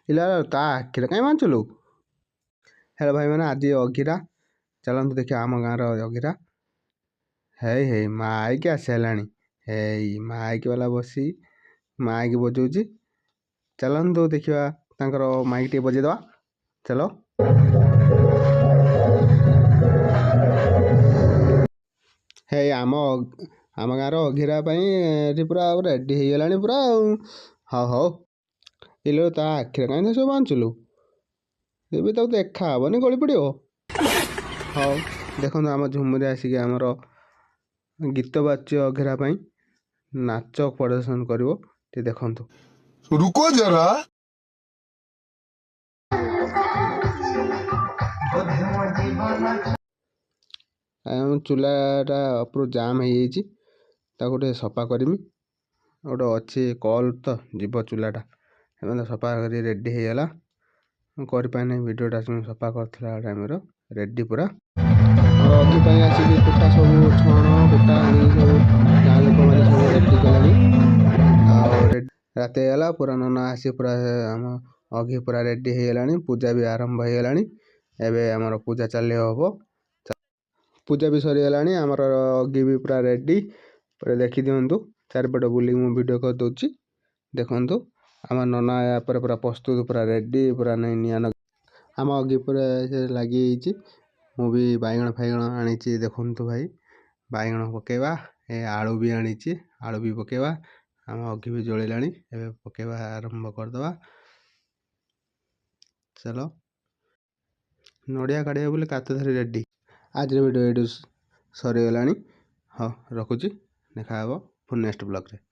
इला ता आखिरे कहीं बांचुलु। हेलो भाई मैंने आज अघिरा चलते देखिए आम गाँव अघिरा है माइक आसानी है माइक वाला बसी माइक बजाऊँ चलतु देखा माइक टे बजेदवा चलो है आम गाँव अघिरा पूरा रेडी हो गला पूरा हाँ हौ इलो ता आखिरे कहीं सब बांचुलु ଏବେ ତାକୁ ଦେଖା ହବନି ଗଳି ପଡ଼ିବ। ହଉ ଦେଖନ୍ତୁ ଆମ ଝୁମୁରି ଆସିକି ଆମର ଗୀତ ବାଜ୍ୟ ଅଘେରା ପାଇଁ ନାଚ ପ୍ରଦର୍ଶନ କରିବ ଟିକେ ଦେଖନ୍ତୁ। रुको जरा ଚୁଲାଟା ଉପରୁ ଜାମ୍ ହେଇଯାଇଛି ତାକୁ ଟିକେ ସଫା କରିମି ଗୋଟେ ଅଛି କଲ୍ ତ ଯିବ ଚୁଲାଟା ଏମାନେ ସଫା କରି ରେଡ଼ି ହେଇଗଲା କରିପାରିନି ଭିଡ଼ିଓଟା ସଫା କରିଥିଲା ଟାଇମ୍ର ରେଡ଼ି ପୁରା ଅଘି ପାଇଁ ଆସିକି କୁଟା ସବୁ ଛଣ କୁଟା ଆଣି ସବୁ ଗାଁ ଲୋକମାନେ ସବୁ ରେଡ଼ି କଲେଣି ଆଉ ରାତି ହେଇଗଲା ପୁରା ନନା ଆସି ପୁରା ଆମ ଅଘି ପୁରା ରେଡ଼ି ହେଇଗଲାଣି ପୂଜା ବି ଆରମ୍ଭ ହେଇଗଲାଣି ଏବେ ଆମର ପୂଜା ଚାଲି ହେବ ପୂଜା ବି ସରିଗଲାଣି ଆମର ଅଘି ବି ପୁରା ରେଡ଼ି ପୁରା ଦେଖିଦିଅନ୍ତୁ ଚାରିପଟ ବୁଲିକି ମୁଁ ଭିଡ଼ିଓ କରିଦେଉଛି ଦେଖନ୍ତୁ ଆମ ନନା ପରେ ପୁରା ପ୍ରସ୍ତୁତ ପୁରା ରେଡ଼ି ପୁରା ନିଆଁ ଆମ ଅଘି ପୁରା ଲାଗିଯାଇଛି ମୁଁ ବି ବାଇଗଣ ଫାଇଗଣ ଆଣିଛି ଦେଖନ୍ତୁ ଭାଇ ବାଇଗଣ ପକେଇବା ଏ ଆଳୁ ବି ଆଣିଛି ଆଳୁ ବି ପକେଇବା ଆମ ଅଘି ବି ଜଳିଲାଣି ଏବେ ପକେଇବା ଆରମ୍ଭ କରିଦେବା ଚାଲ ନଡ଼ିଆ କାଢ଼ିବା ବୋଲି କାତ ଧରି ରେଡ଼ି ଆଜିର ଭିଡ଼ିଓ ଏଇଠୁ ସରିଗଲାଣି ହଁ ରଖୁଛି ଦେଖା ହେବ ପୁଣି ନେକ୍ସଟ ବ୍ଲଗ୍ରେ।